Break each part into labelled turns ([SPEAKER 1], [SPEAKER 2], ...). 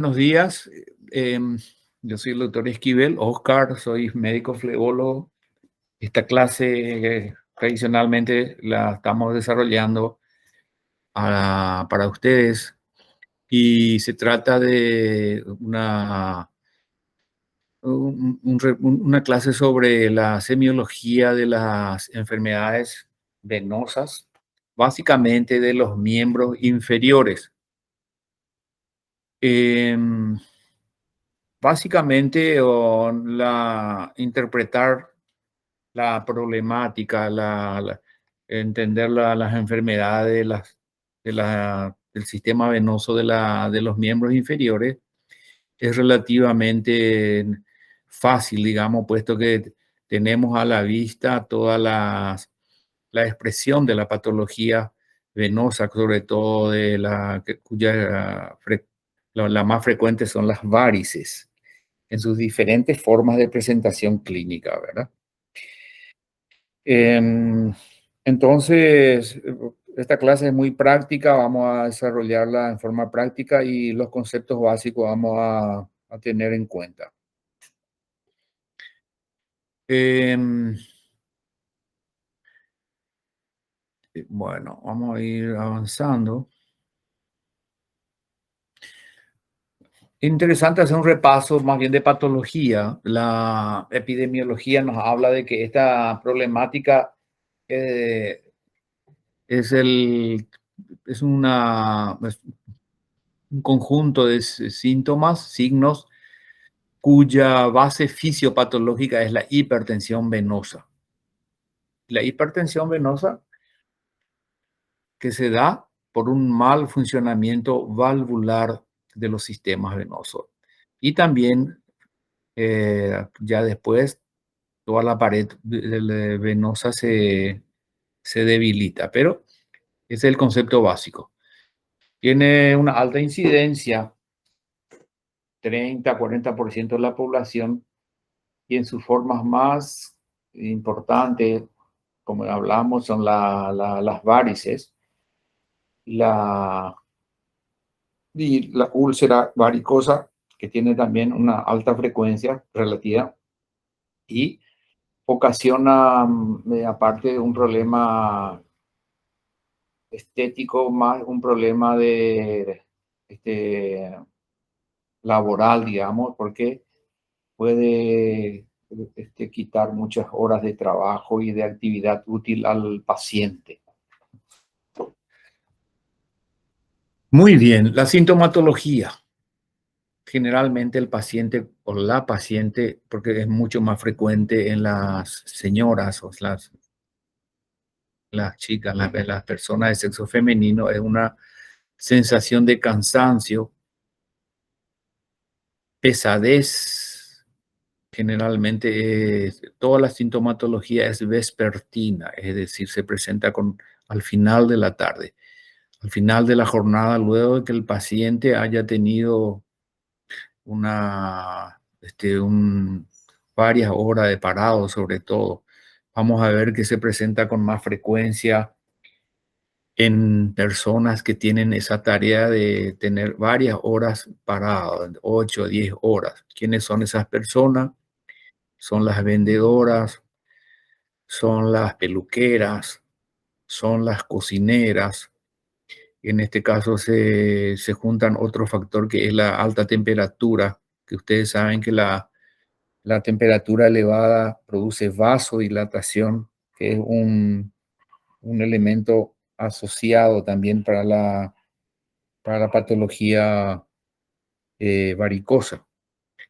[SPEAKER 1] Buenos días. em, yo soy el doctor Esquivel, Oscar, soy médico flebólogo. Esta clase tradicionalmente la estamos desarrollando para ustedes y se trata de una clase sobre la semiología de las enfermedades venosas, básicamente de los miembros inferiores. Em, Básicamente, interpretar la problemática, entender las enfermedades del sistema venoso de los miembros inferiores es relativamente fácil, digamos, puesto que tenemos a la vista la expresión de la patología venosa, sobre todo la más frecuente son las varices en sus diferentes formas de presentación clínica, ¿verdad? Em, entonces, esta clase es muy práctica, vamos a desarrollarla en forma práctica y los conceptos básicos vamos a tener en cuenta. Em, bueno, vamos a ir avanzando. Interesante hacer un repaso más bien de patología. La epidemiología nos habla de que esta problemática eh, es, el, es un conjunto de síntomas, signos, cuya base fisiopatológica es la hipertensión venosa. La hipertensión venosa que se da por un mal funcionamiento valvular de los sistemas venosos. Y también, ya después, toda la pared venosa se debilita, pero ese es el concepto básico. Tiene una alta incidencia, 30-40% de la población, y en sus formas más importantes, como hablamos, son las varices la, y la úlcera varicosa, que tiene también una alta frecuencia relativa y ocasiona, aparte de un problema estético, más un problema este, laboral, digamos, porque puede quitar muchas horas de trabajo y de actividad útil al paciente. Muy bien, la sintomatología. Generalmente el paciente o la paciente, porque es mucho más frecuente en las señoras o las chicas, las personas de sexo femenino, es una sensación de cansancio, pesadez. Generalmente toda la sintomatología es vespertina, es decir, se presenta al final de la tarde, al final de la jornada, luego de que el paciente haya tenido varias horas de parado, sobre todo. Vamos a ver que se presenta con más frecuencia en personas que tienen esa tarea de tener varias horas paradas, 8 o 10 horas. ¿Quiénes son esas personas? Son las vendedoras, son las peluqueras, son las cocineras. En este caso se juntan otro factor que es la alta temperatura, que ustedes saben que la temperatura elevada produce vasodilatación, que es un elemento asociado también para la patología varicosa.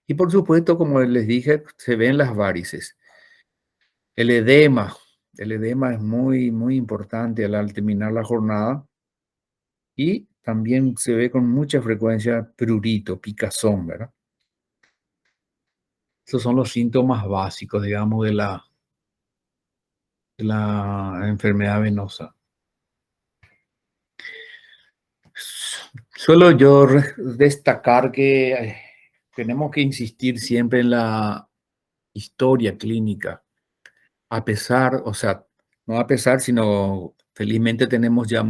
[SPEAKER 1] Y por supuesto, como les dije, se ven las varices. El edema. El edema es muy, muy importante al terminar la jornada y también se ve con mucha frecuencia prurito, picazón, ¿verdad? Esos son los síntomas básicos, digamos, de la enfermedad venosa. Suelo yo destacar que tenemos que insistir siempre en la historia clínica, a pesar, o sea, no a pesar, sino felizmente tenemos ya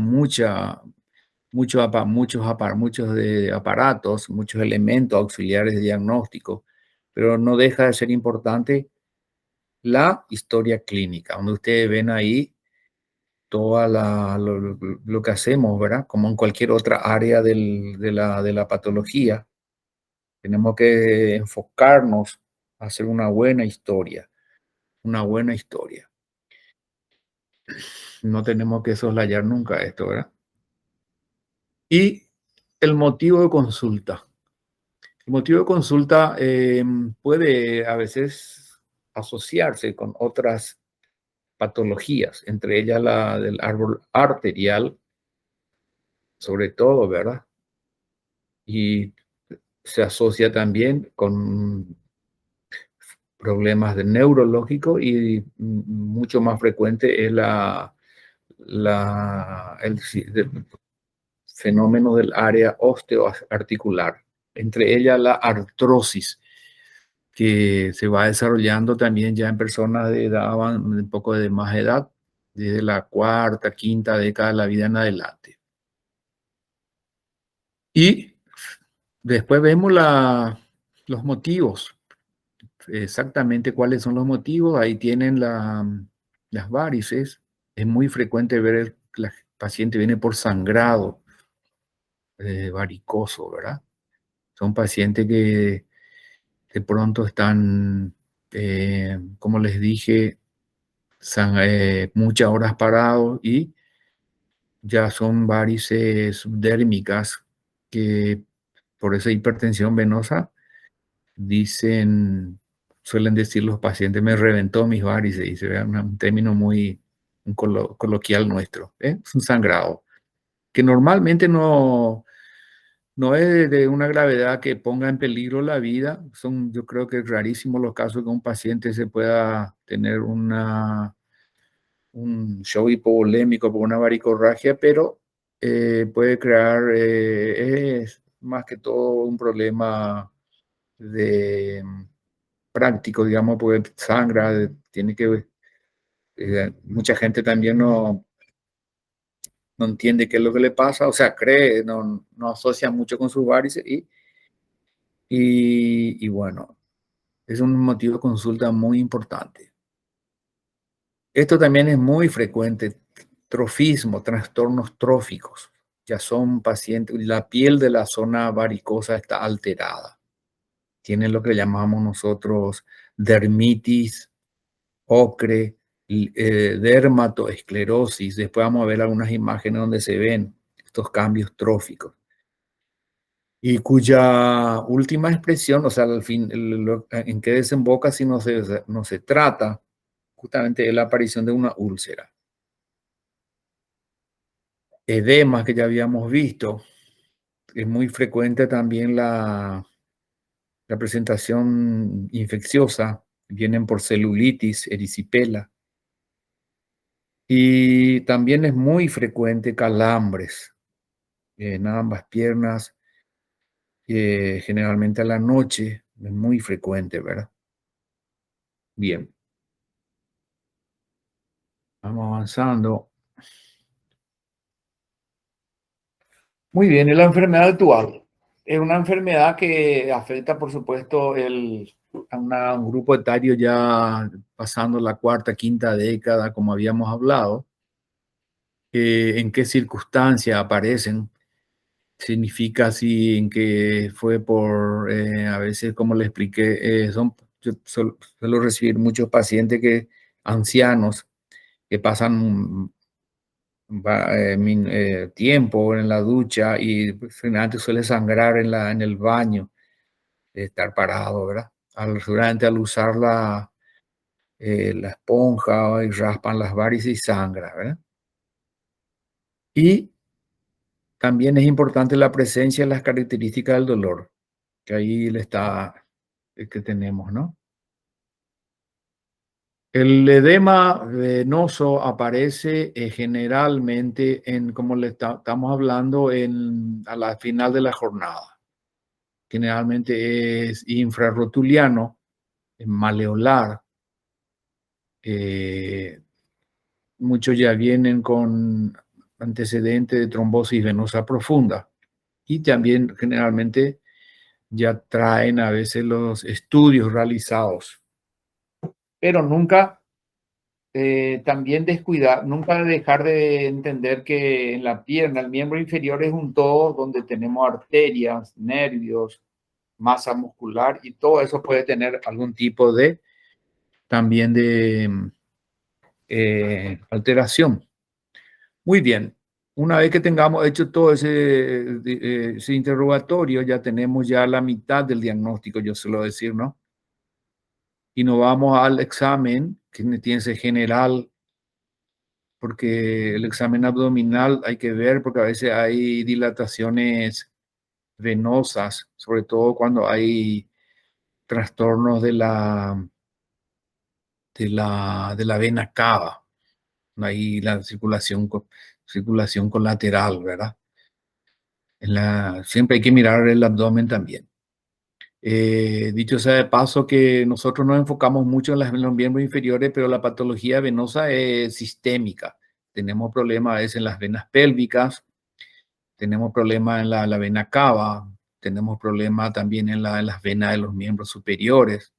[SPEAKER 1] muchos de aparatos, muchos elementos auxiliares de diagnóstico, pero no deja de ser importante la historia clínica, donde ustedes ven ahí toda lo que hacemos, ¿verdad? Como en cualquier otra área de la patología, tenemos que enfocarnos a hacer una buena historia. No tenemos que soslayar nunca esto, ¿verdad? Y el motivo de consulta. El motivo de consulta puede a veces asociarse con otras patologías, entre ellas la del árbol arterial, sobre todo, ¿verdad? Y se asocia también con problemas de neurológico y mucho más frecuente es el fenómeno del área osteoarticular, entre ellas la artrosis, que se va desarrollando también ya en personas de edad, un poco de más edad, desde la cuarta, quinta década de la vida en adelante. Y después vemos los motivos, exactamente cuáles son los motivos. Ahí tienen las varices. Es muy frecuente ver que la paciente viene por sangrado varicoso, ¿verdad? Son pacientes que de pronto están, como les dije, muchas horas parados y ya son varices subdérmicas que por esa hipertensión venosa suelen decir los pacientes, me reventó mis varices, y se ve un término muy coloquial nuestro, ¿eh? Es un sangrado, que normalmente no es de una gravedad que ponga en peligro la vida. Yo creo que es rarísimo los casos que un paciente se pueda tener un shock hipovolémico por una varicorragia, pero puede crear, es más que todo un problema de práctico, digamos, porque sangra, tiene que, mucha gente también no entiende qué es lo que le pasa, o sea, cree, no asocia mucho con sus varices y bueno, es un motivo de consulta muy importante. Esto también es muy frecuente, trofismo, trastornos tróficos. Ya son pacientes, la piel de la zona varicosa está alterada. Tienen lo que llamamos nosotros dermitis, ocre, dermatoesclerosis. Después vamos a ver algunas imágenes donde se ven estos cambios tróficos. Y cuya última expresión, o sea, al fin, en qué desemboca si no se trata justamente de la aparición de una úlcera. Edemas que ya habíamos visto, es muy frecuente también la presentación infecciosa, vienen por celulitis, erisipela, y también es muy frecuente calambres en ambas piernas, generalmente a la noche, es muy frecuente, ¿verdad? Bien, vamos avanzando. Muy bien, y la enfermedad actual es una enfermedad que afecta, por supuesto, a un grupo etario ya pasando la cuarta, quinta década, como habíamos hablado. ¿En qué circunstancias aparecen? Significa si en que fue por, a veces, como le expliqué, yo suelo recibir muchos pacientes ancianos que pasan tiempo en la ducha y pues, generalmente suele sangrar en el baño, estar parado, ¿verdad? Seguramente al usar la esponja y raspan las varices y sangra, ¿verdad? Y también es importante la presencia de las características del dolor, que ahí le está, que tenemos, ¿no? El edema venoso aparece generalmente como estamos hablando, a la final de la jornada. Generalmente es infrarrotuliano, maleolar. eh, Muchos ya vienen con antecedente de trombosis venosa profunda. Y también generalmente ya traen a veces los estudios realizados, pero nunca también descuidar, nunca dejar de entender que en la pierna, el miembro inferior es un todo donde tenemos arterias, nervios, masa muscular y todo eso puede tener algún tipo de también de alteración. Muy bien. Una vez que tengamos hecho todo ese interrogatorio, ya tenemos ya la mitad del diagnóstico, yo suelo decir, ¿no? Y nos vamos al examen, que tiene que ser general, porque el examen abdominal hay que ver, porque a veces hay dilataciones venosas, sobre todo cuando hay trastornos de la vena cava, ahí la circulación colateral, ¿verdad? Siempre hay que mirar el abdomen también. Dicho sea de paso que nosotros nos enfocamos mucho en los miembros inferiores, pero la patología venosa es sistémica. Tenemos problemas a veces en las venas pélvicas, tenemos problemas en la vena cava, tenemos problemas también en las venas de los miembros superiores,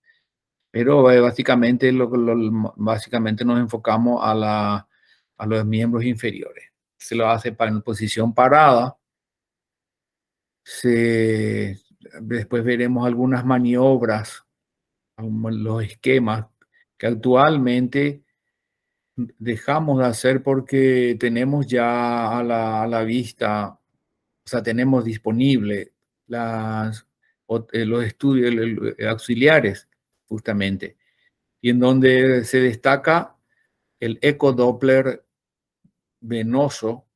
[SPEAKER 1] pero básicamente, básicamente nos enfocamos a los miembros inferiores. Se lo hace en posición parada. Después veremos algunas maniobras, los esquemas que actualmente dejamos de hacer porque tenemos ya a la vista, o sea, tenemos disponible los estudios auxiliares, justamente, y en donde se destaca el ecodoppler venoso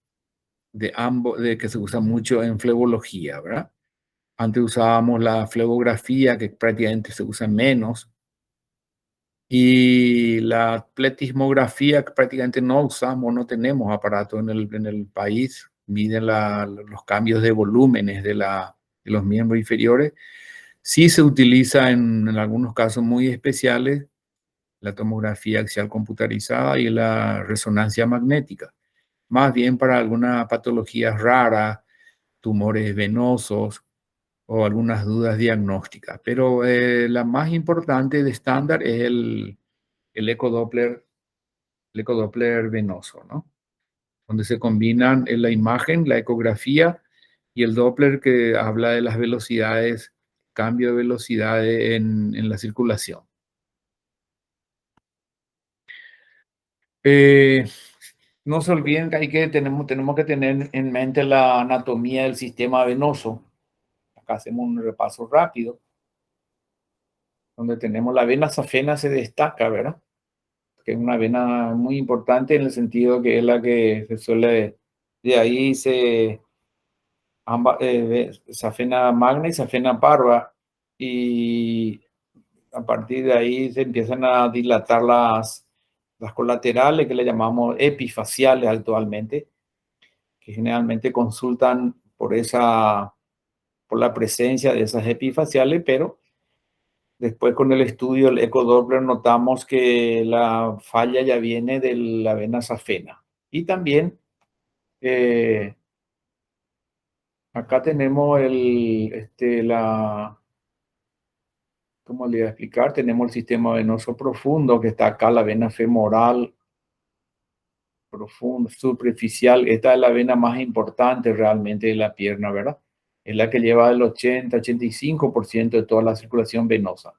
[SPEAKER 1] de ambos, de que se usa mucho en flebología, ¿verdad? Antes usábamos la flebografía, que prácticamente se usa menos, y la pletismografía, que prácticamente no usamos, no tenemos aparato en el país, miden los cambios de volúmenes de los miembros inferiores. Sí se utiliza en algunos casos muy especiales la tomografía axial computarizada y la resonancia magnética, más bien para algunas patologías raras, tumores venosos o algunas dudas diagnósticas. Pero la más importante de estándar es el ecodoppler, el ecodoppler venoso, ¿no? Donde se combinan en la imagen, la ecografía y el Doppler, que habla de las velocidades, cambio de velocidad en la circulación. Eh, no se olviden que, tenemos que tener en mente la anatomía del sistema venoso. Acá hacemos un repaso rápido, donde tenemos la vena safena se destaca, ¿verdad? Que es una vena muy importante en el sentido que es la que se suele, de ahí safena magna y safena parva, y a partir de ahí se empiezan a dilatar las colaterales, que le llamamos epifaciales actualmente, que generalmente consultan por la presencia de esas epifaciales, pero después con el estudio, el ecodoppler, notamos que la falla ya viene de la vena safena. Y también eh, acá tenemos ¿cómo le voy a explicar? Tenemos el sistema venoso profundo, que está acá, la vena femoral profunda, superficial. Esta es la vena más importante realmente de la pierna, ¿verdad? Es la que lleva el 80-85% de toda la circulación venosa.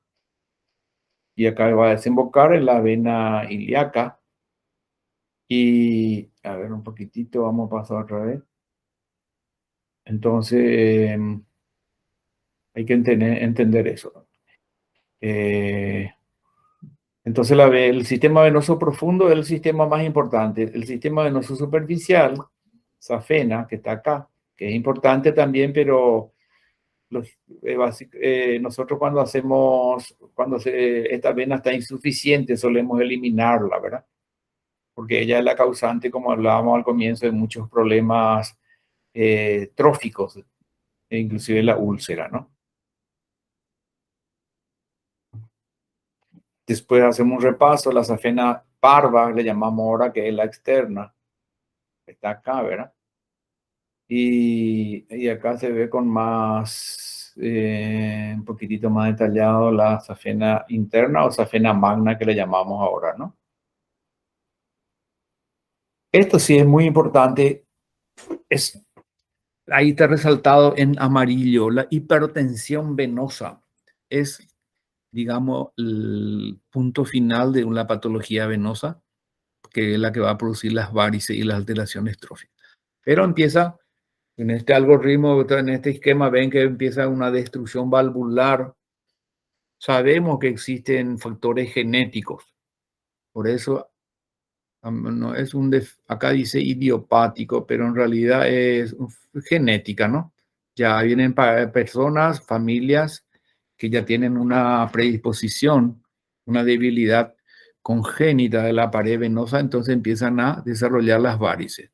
[SPEAKER 1] Y acá va a desembocar en la vena ilíaca. Y, a ver, un poquitito, vamos a pasar otra vez. Entonces, hay que entender eso. Eh, entonces, el sistema venoso profundo es el sistema más importante. El sistema venoso superficial, safena, que está acá, que es importante también, pero nosotros esta vena está insuficiente, solemos eliminarla, ¿verdad? Porque ella es la causante, como hablábamos al comienzo, de muchos problemas tróficos, e inclusive la úlcera, ¿no? Después hacemos un repaso, la safena parva, le llamamos ahora, que es la externa. Está acá, ¿verdad? Y acá se ve con más, un poquitito más detallado la safena interna o safena magna que le llamamos ahora, ¿no? Esto sí es muy importante. Es, ahí está resaltado en amarillo. La hipertensión venosa es, digamos, el punto final de una patología venosa, que es la que va a producir las varices y las alteraciones tróficas. Pero empieza en este algoritmo, en este esquema, ven que empieza una destrucción valvular. Sabemos que existen factores genéticos, por eso no es acá dice idiopático, pero en realidad es genética, ¿no? Ya vienen personas, familias que ya tienen una predisposición, una debilidad congénita de la pared venosa, entonces empiezan a desarrollar las varices.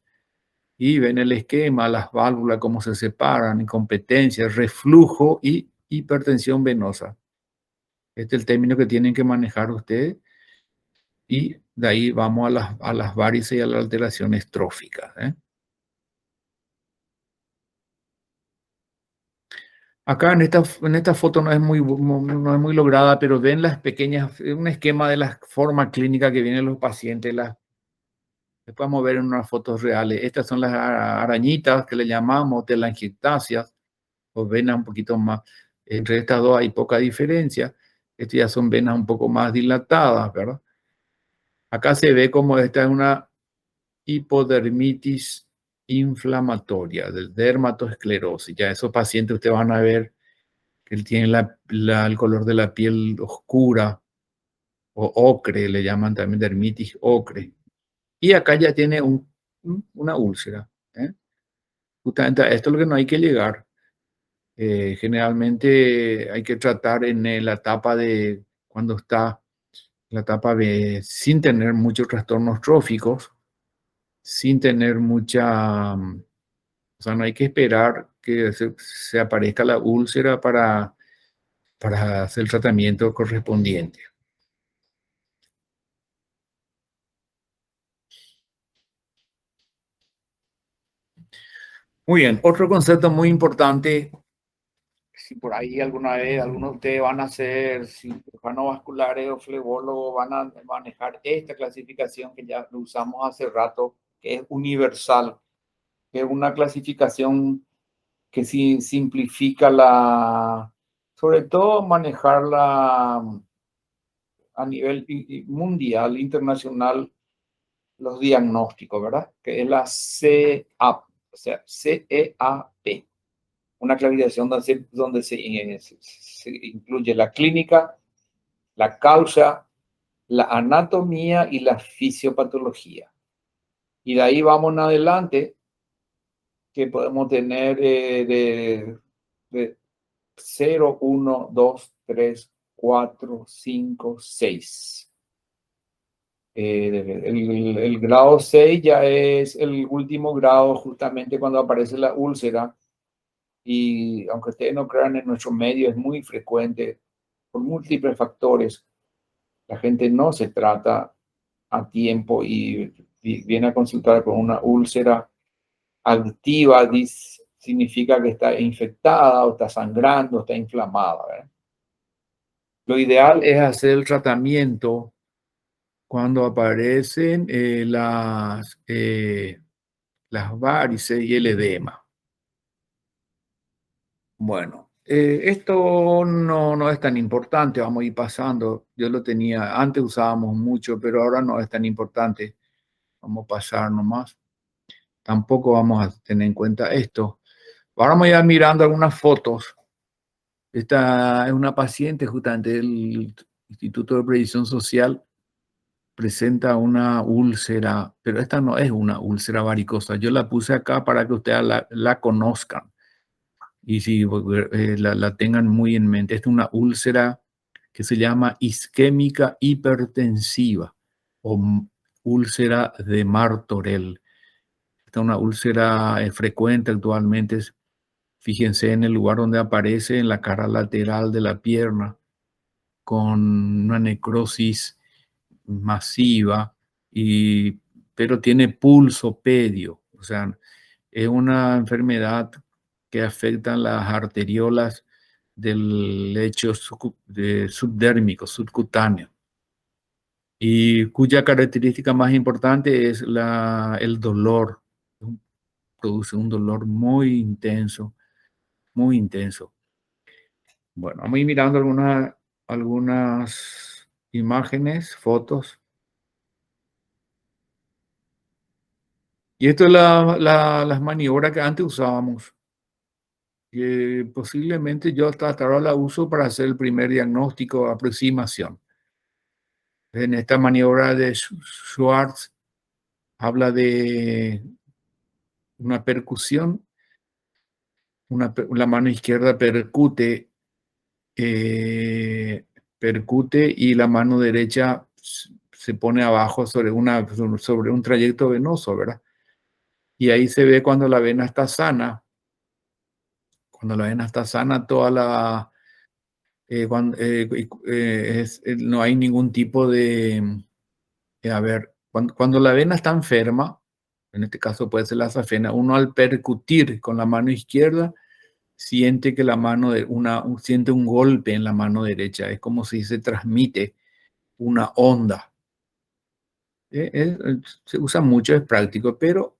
[SPEAKER 1] Y ven el esquema, las válvulas, cómo se separan, incompetencia, reflujo y hipertensión venosa. Este es el término que tienen que manejar ustedes. Y de ahí vamos a las varices y a las alteraciones tróficas, ¿eh? Acá en esta foto no es muy lograda, pero ven las pequeñas, un esquema de la forma clínica que vienen los pacientes. Después vamos a ver en unas fotos reales. Estas son las arañitas que le llamamos telangiectasias, o venas un poquito más. Entre estas dos hay poca diferencia. Estas ya son venas un poco más dilatadas, ¿verdad? Acá se ve como esta es una hipodermitis inflamatoria, del dermatoesclerosis. Ya esos pacientes ustedes van a ver que él tiene el color de la piel oscura o ocre, le llaman también dermitis ocre. Y acá ya tiene una úlcera, ¿eh? Justamente a esto es lo que no hay que llegar. Generalmente hay que tratar en la etapa de cuando está la etapa de sin tener muchos trastornos tróficos, sin tener mucha, o sea, no hay que esperar que se aparezca la úlcera para hacer el tratamiento correspondiente. Muy bien, otro concepto muy importante, si por ahí alguna vez algunos de ustedes van a ser cirujanos vasculares o flebólogos, van a manejar esta clasificación que ya lo usamos hace rato, que es universal, que es una clasificación que sí simplifica sobre todo manejarla a nivel mundial, internacional, los diagnósticos, ¿verdad? Que es la CEAP, o sea, CEAP, una clasificación donde se incluye la clínica, la causa, la anatomía y la fisiopatología. Y de ahí vamos en adelante, que podemos tener de 0, 1, 2, 3, 4, 5, 6. El grado 6 ya es el último grado, justamente cuando aparece la úlcera. Y aunque ustedes no crean, en nuestro medio es muy frecuente por múltiples factores. La gente no se trata a tiempo y viene a consultar con una úlcera activa, significa que está infectada o está sangrando, está inflamada, ¿verdad? Lo ideal es hacer el tratamiento cuando aparecen las varices y el edema. Bueno, esto no es tan importante, vamos a ir pasando. Yo lo tenía, antes usábamos mucho, pero ahora no es tan importante. Vamos a pasar nomás. Tampoco vamos a tener en cuenta esto. Ahora vamos a ir mirando algunas fotos. Esta es una paciente justamente del Instituto de Previsión Social. Presenta una úlcera, pero esta no es una úlcera varicosa. Yo la puse acá para que ustedes la conozcan y si la tengan muy en mente. Esta es una úlcera que se llama isquémica hipertensiva o úlcera de Martorell. Esta es una úlcera frecuente actualmente. Fíjense en el lugar donde aparece, en la cara lateral de la pierna, con una necrosis masiva, pero tiene pulso pedio. O sea, es una enfermedad que afecta las arteriolas del lecho subdérmico, subcutáneo, y cuya característica más importante es el dolor. Produce un dolor muy intenso, muy intenso. Bueno, vamos a ir mirando algunas imágenes, fotos. Y esto es las maniobras que antes usábamos, que posiblemente yo hasta ahora la uso para hacer el primer diagnóstico, aproximación. En esta maniobra de Schwartz habla de una percusión, la mano izquierda eh, percute y la mano derecha se pone abajo sobre un trayecto venoso, ¿verdad? Y ahí se ve cuando la vena está sana. Cuando la vena está sana, no hay ningún tipo de, a ver, cuando la vena está enferma, en este caso puede ser la safena, uno al percutir con la mano izquierda siente que siente un golpe en la mano derecha, es como si se transmite una onda. Se usa mucho, es práctico, pero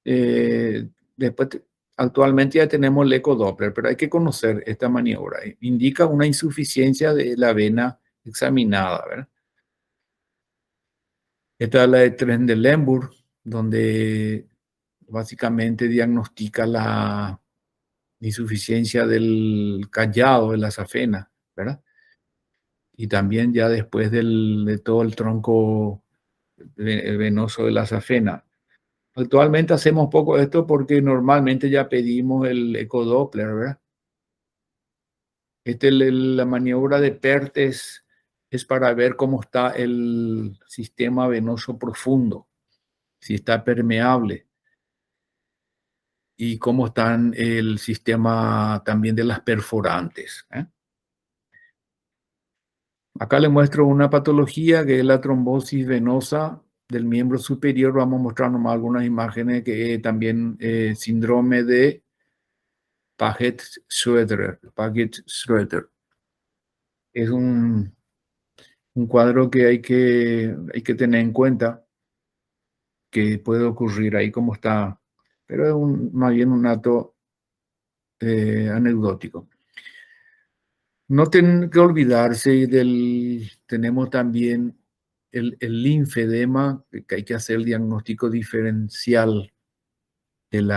[SPEAKER 1] eh, después, actualmente ya tenemos el ecodoppler, pero hay que conocer esta maniobra. Indica una insuficiencia de la vena examinada, ¿verdad? Esta es la de Trendelenburg, donde básicamente diagnostica la insuficiencia del callado de la safena, ¿verdad? Y también ya después de todo el tronco venoso de la safena. Actualmente hacemos poco esto porque normalmente ya pedimos el ecodoppler, ¿verdad? La maniobra de Perthes es para ver cómo está el sistema venoso profundo, si está permeable y cómo está el sistema también de las perforantes, ¿eh? Acá le muestro una patología que es la trombosis venosa del miembro superior. Vamos a mostrar nomás algunas imágenes que también síndrome de Paget-Schroeder. Paget-Schroeder. Es un cuadro que hay que tener en cuenta que puede ocurrir ahí como está, pero es más bien un dato anecdótico. No tienen que olvidarse tenemos también el linfedema, que hay que hacer el diagnóstico diferencial el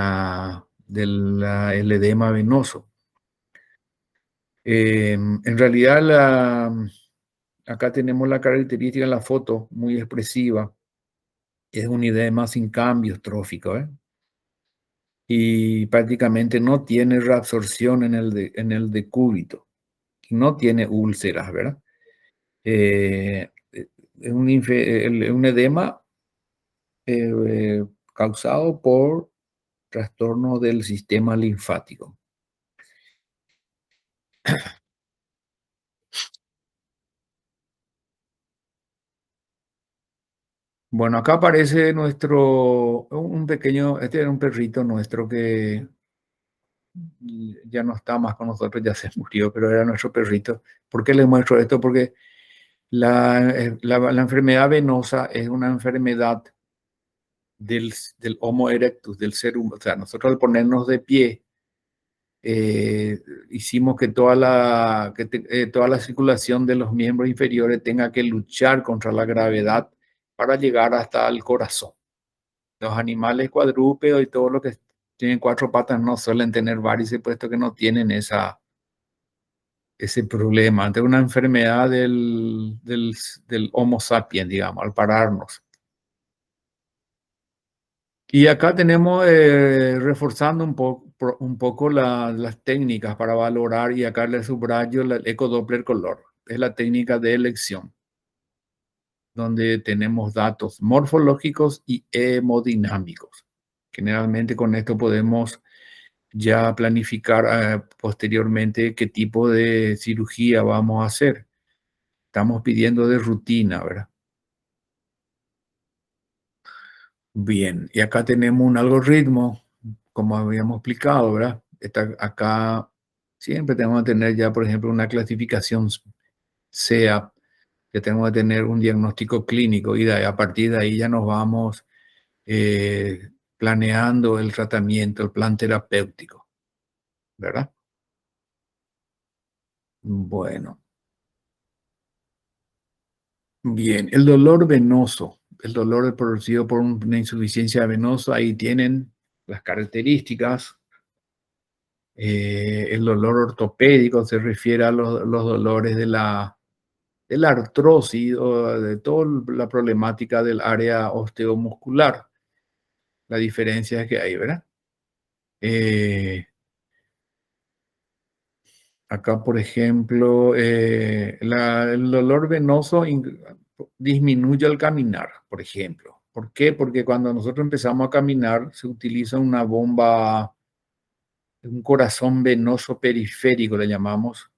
[SPEAKER 1] edema venoso. En realidad, acá tenemos la característica en la foto muy expresiva. Es un edema sin cambios trófico, ¿eh? Y prácticamente no tiene reabsorción en el decúbito. No tiene úlceras, ¿verdad? Es un edema causado por trastorno del sistema linfático. Bueno, acá aparece este era un perrito nuestro que ya no está más con nosotros, ya se murió, pero era nuestro perrito. ¿Por qué les muestro esto? Porque la enfermedad venosa es una enfermedad del Homo erectus, del ser humano. O sea, nosotros al ponernos de pie, hicimos que toda la circulación de los miembros inferiores tenga que luchar contra la gravedad para llegar hasta el corazón. Los animales cuadrúpedos y todos los que tienen cuatro patas no suelen tener varices, puesto que no tienen ese problema. Ante una enfermedad del Homo sapiens, digamos, al pararnos. Y acá tenemos reforzando un poco las técnicas para valorar, y acá le subrayo el ecodoppler color. Es la técnica de elección, donde tenemos datos morfológicos y hemodinámicos. Generalmente con esto podemos ya planificar posteriormente qué tipo de cirugía vamos a hacer. Estamos pidiendo de rutina, ¿verdad? Bien, y acá tenemos un algoritmo, como habíamos explicado, ¿verdad? Acá siempre tenemos que tener ya, por ejemplo, una clasificación SEA, que tenemos que tener un diagnóstico clínico y a partir de ahí ya nos vamos planeando el tratamiento, el plan terapéutico, ¿verdad? Bueno, bien, el dolor venoso, el dolor producido por una insuficiencia venosa, ahí tienen las características. El dolor ortopédico se refiere a los dolores de la artrosis o de toda la problemática del área osteomuscular. La diferencia es que hay, ¿verdad? Eh, Acá, por ejemplo, el dolor venoso disminuye al caminar, por ejemplo. ¿Por qué? Porque cuando nosotros empezamos a caminar se utiliza una bomba, un corazón venoso periférico, le llamamos,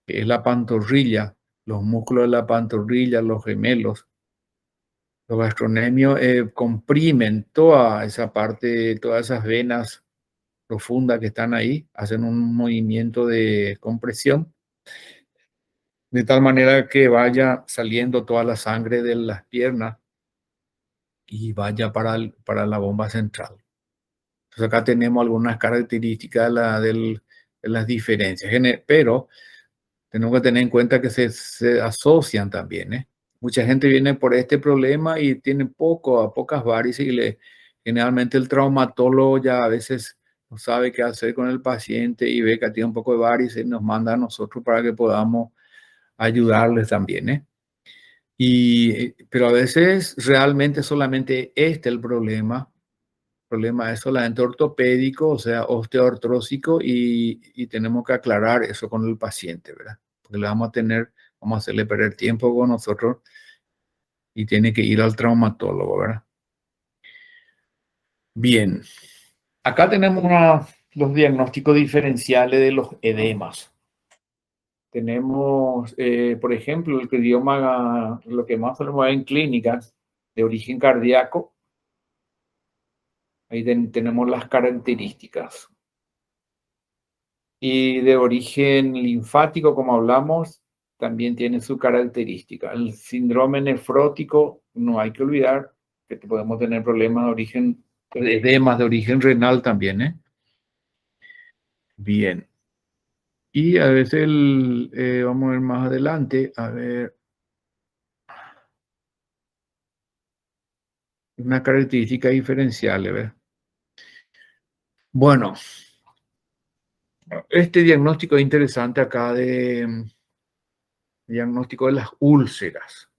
[SPEAKER 1] que es la pantorrilla, los músculos de la pantorrilla, los gemelos. Los gastrocnemios comprimen toda esa parte, todas esas venas profundas que están ahí, hacen un movimiento de compresión, de tal manera que vaya saliendo toda la sangre de las piernas y vaya para la bomba central. Entonces acá tenemos algunas características de las diferencias, pero tenemos que tener en cuenta que se asocian también, ¿eh? Mucha gente viene por este problema y tiene pocas varices y generalmente el traumatólogo ya a veces no sabe qué hacer con el paciente y ve que tiene un poco de varices y nos manda a nosotros para que podamos ayudarles también, ¿eh? Pero a veces realmente solamente este es el problema. El problema es solamente ortopédico, o sea, osteoartrósico, y tenemos que aclarar eso con el paciente, ¿verdad? Porque le vamos a hacerle perder tiempo con nosotros y tiene que ir al traumatólogo, ¿verdad? Bien, acá tenemos los diagnósticos diferenciales de los edemas. Tenemos, por ejemplo, el idioma, lo que más solemos ver en clínicas de origen cardíaco. Ahí tenemos las características. Y de origen linfático, como hablamos, también tiene su característica. El síndrome nefrótico, no hay que olvidar que podemos tener problemas de origen, edemas de origen renal también, ¿eh? Bien. Y a veces, vamos a ver más adelante, a ver, una característica diferencial, ¿verdad? Bueno, este diagnóstico es interesante acá de diagnóstico de las úlceras.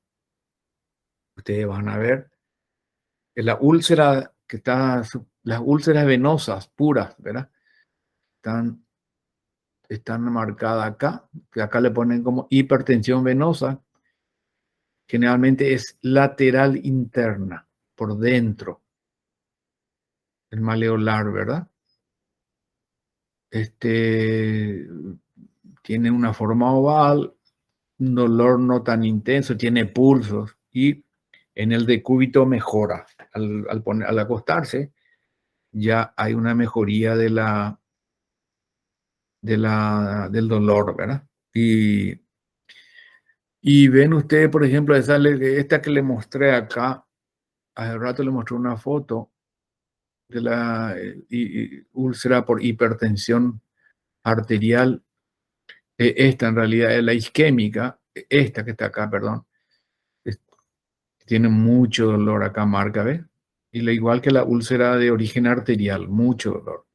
[SPEAKER 1] Ustedes van a ver que la úlcera las úlceras venosas puras, ¿verdad? Están, están marcadas acá, que acá le ponen como hipertensión venosa, generalmente es lateral interna, por dentro, el maleolar, ¿verdad? Este tiene una forma oval, un dolor no tan intenso, tiene pulsos y en el decúbito mejora. Al acostarse ya hay una mejoría del dolor, ¿verdad? Y ven ustedes, por ejemplo, esta que le mostré acá, hace rato le mostré una foto de la úlcera por hipertensión arterial. Esta en realidad es la isquémica, esta que está acá, perdón, es- tiene mucho dolor acá, marca, ¿ves? Y igual que la úlcera de origen arterial, mucho dolor.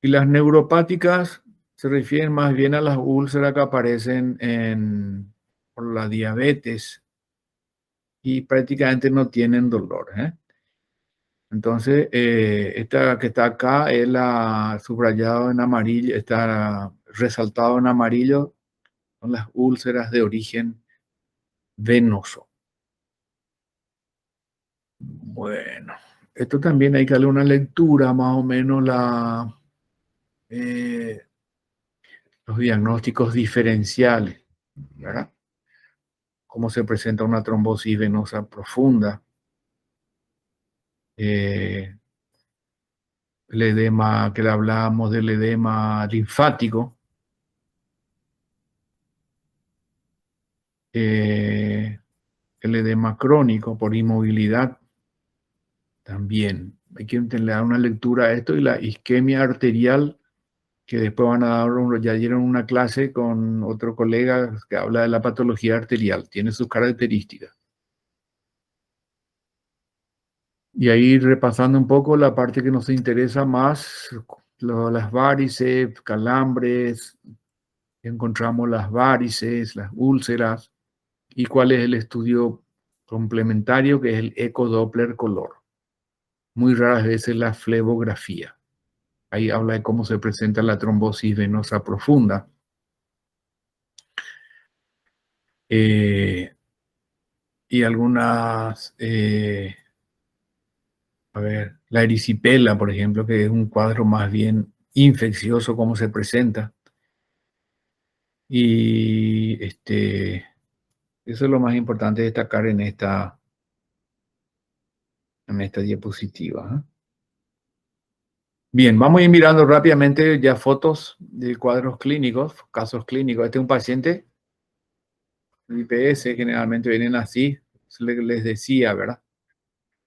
[SPEAKER 1] Y las neuropáticas se refieren más bien a las úlceras que aparecen por la diabetes y prácticamente no tienen dolor, ¿eh? Entonces, esta que está acá es la subrayado en amarillo, está resaltado en amarillo, son las úlceras de origen venoso. Bueno, esto también hay que darle una lectura, más o menos eh, los diagnósticos diferenciales, ¿verdad? cómo se presenta una trombosis venosa profunda, eh, el edema, que le hablábamos del edema linfático, eh, el edema crónico por inmovilidad también. Hay que le dar una lectura a esto y la isquemia arterial, que después van a dar, ya dieron una clase con otro colega que habla de la patología arterial, tiene sus características. Y ahí repasando un poco la parte que nos interesa más, las varices, calambres, encontramos las varices, las úlceras, y cuál es el estudio complementario, que es el ecodoppler color. Muy raras veces la flebografía. Ahí habla de cómo se presenta la trombosis venosa profunda. Eh, y algunas, a ver, la erisipela, por ejemplo, que es un cuadro más bien infeccioso, cómo se presenta. Y eso es lo más importante destacar en esta diapositiva, ¿eh? Bien, vamos a ir mirando rápidamente ya fotos de cuadros clínicos, casos clínicos. Este es un paciente IPS, generalmente vienen así, les decía, ¿verdad?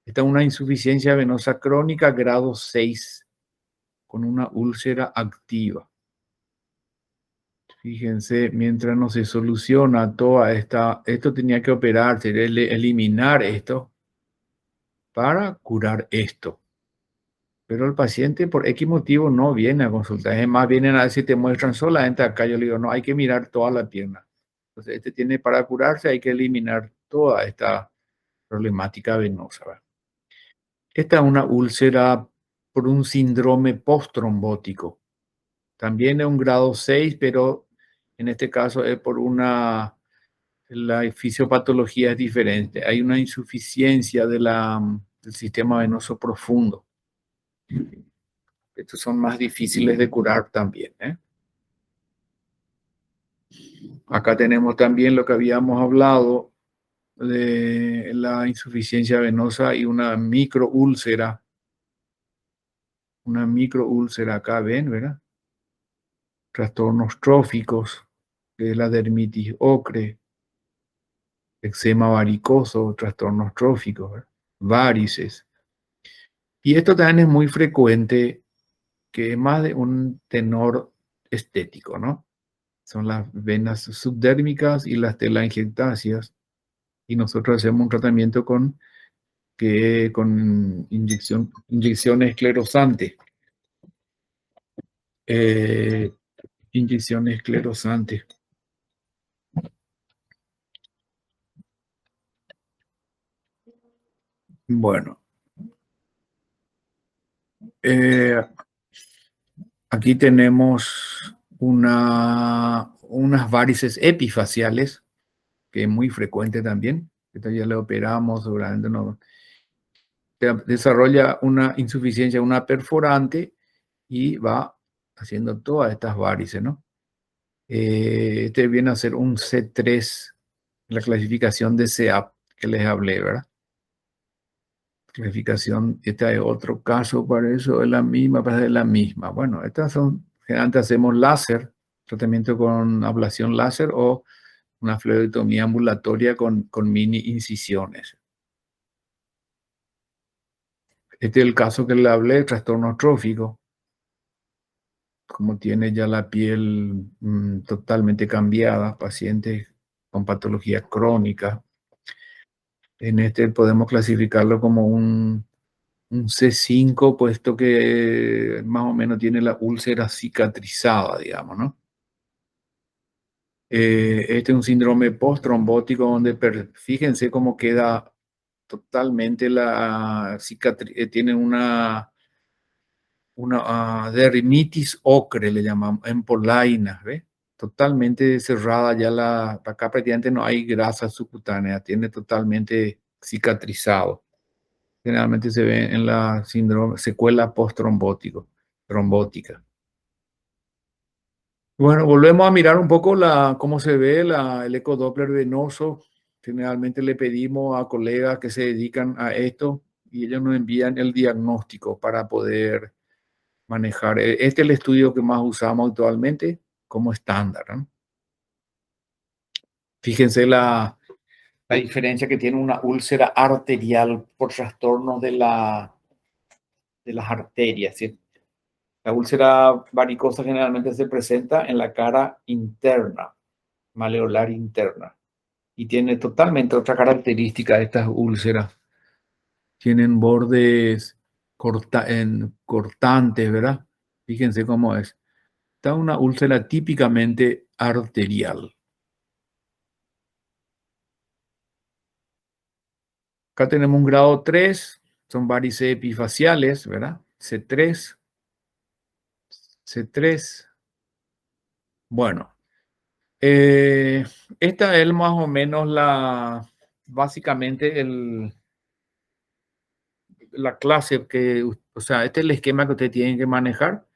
[SPEAKER 1] Esta es una insuficiencia venosa crónica grado 6 con una úlcera activa. Fíjense, mientras no se soluciona toda esto tenía que operarse, eliminar esto para curar esto. Pero el paciente por X motivo no viene a consultar. Es más, vienen a ver si te muestran solamente acá. Yo le digo, no, hay que mirar toda la pierna. Entonces, tiene para curarse, hay que eliminar toda esta problemática venosa, ¿verdad? Esta es una úlcera por un síndrome postrombótico. También es un grado 6, pero en este caso es por la fisiopatología es diferente. Hay una insuficiencia del sistema venoso profundo. Estos son más difíciles de curar también, ¿eh? Acá tenemos también lo que habíamos hablado de la insuficiencia venosa y una microúlcera acá, ven, ¿verdad? Trastornos tróficos, que es la dermitis ocre, eczema varicoso, trastornos tróficos, ¿verdad? Varices. Y esto también es muy frecuente, que es más de un tenor estético, ¿no? Son las venas subdérmicas y las telangiectasias. Y nosotros hacemos un tratamiento con inyección esclerosante. Eh, inyección esclerosante. Bueno, eh, aquí tenemos unas varices epifaciales, que es muy frecuente también. Esto ya lo operamos durante, no, desarrolla una insuficiencia, una perforante, y va haciendo todas estas varices, ¿no? Este viene a ser un C3, la clasificación de CEAP que les hablé, ¿verdad? Clasificación, esta es otro caso para eso, es la misma, parece la misma. Bueno, estas son, generalmente hacemos láser, tratamiento con ablación láser o una fluidotomía ambulatoria con mini incisiones. Este es el caso que le hablé, trastorno trófico, como tiene ya la piel totalmente cambiada, pacientes con patología crónica. En este podemos clasificarlo como un C5, puesto que más o menos tiene la úlcera cicatrizada, digamos, ¿no? Este es un síndrome post-trombótico donde fíjense cómo queda totalmente la cicatriz, tiene una dermitis ocre, le llamamos, en polainas, ¿ves? Totalmente cerrada ya acá prácticamente no hay grasa subcutánea, tiene totalmente cicatrizado. Generalmente se ve en la secuela trombótica. Bueno, volvemos a mirar un poco cómo se ve el ecodoppler venoso. Generalmente le pedimos a colegas que se dedican a esto y ellos nos envían el diagnóstico para poder manejar. Este es el estudio que más usamos actualmente como estándar, ¿no? Fíjense la diferencia que tiene una úlcera arterial por trastornos de las arterias, ¿sí? La úlcera varicosa generalmente se presenta en la cara interna, maleolar interna, y tiene totalmente otra característica de estas úlceras. Tienen bordes cortantes, ¿verdad? Fíjense cómo es. Está una úlcera típicamente arterial. Acá tenemos un grado 3, son varices epifaciales, ¿verdad? C3, C3. Bueno, eh, esta es más o menos básicamente la clase o sea, este es el esquema que ustedes tienen que manejar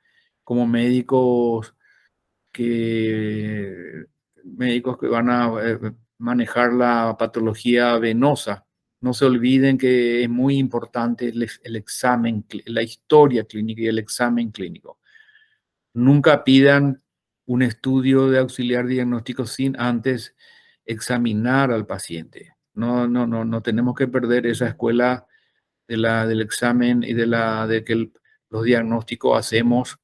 [SPEAKER 1] como médicos que van a manejar la patología venosa. No se olviden que es muy importante el examen, la historia clínica y el examen clínico. Nunca pidan un estudio de auxiliar diagnóstico sin antes examinar al paciente. No, no, no, no tenemos que perder esa escuela del examen y de que los diagnósticos hacemos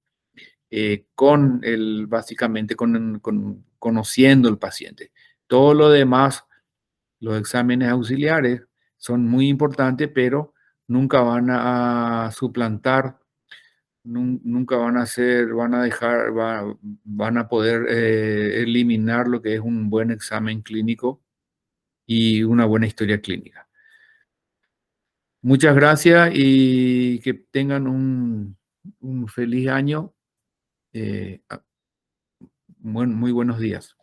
[SPEAKER 1] básicamente conociendo el paciente. Todo lo demás, los exámenes auxiliares son muy importantes, pero nunca van a suplantar, nunca van a van a poder eliminar lo que es un buen examen clínico y una buena historia clínica. Muchas gracias y que tengan un feliz año. Muy buenos días.